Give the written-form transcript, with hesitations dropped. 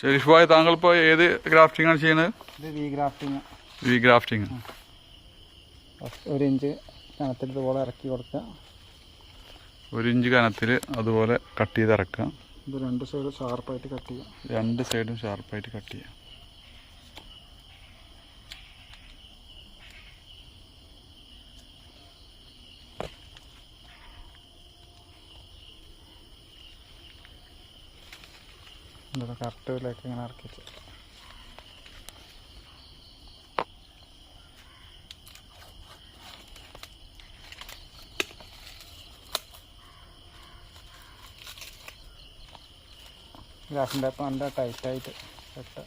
ഷെരീഫ് ഭായ്, താങ്കൾ ഇപ്പോൾ ഏത് ഗ്രാഫ്റ്റിംഗ് ആണ് ചെയ്യുന്നത്? ഇത് V grafting. V grafting. 1 inch കനത്തിൽ ഇതുപോലെ ഇറക്കി കൊടുക്കുക. 1 ഇഞ്ച് കനത്തിൽ അതുപോലെ കട്ട് ചെയ്ത് ഇറക്കുക. ഇത് 2 സൈഡും ഷാർപ്പായിട്ട് കട്ട് ചെയ്യുക. 2 സൈഡും ഷാർപ്പായിട്ട് കട്ട് ചെയ്യുക. കറക്റ്റിലേക്ക് ഇങ്ങനെ ഇറക്കി വെച്ചു. ഗ്രാഫിൻ്റെ ടൈപ്പ് നല്ല ടൈറ്റായിട്ട് കെട്ടുക.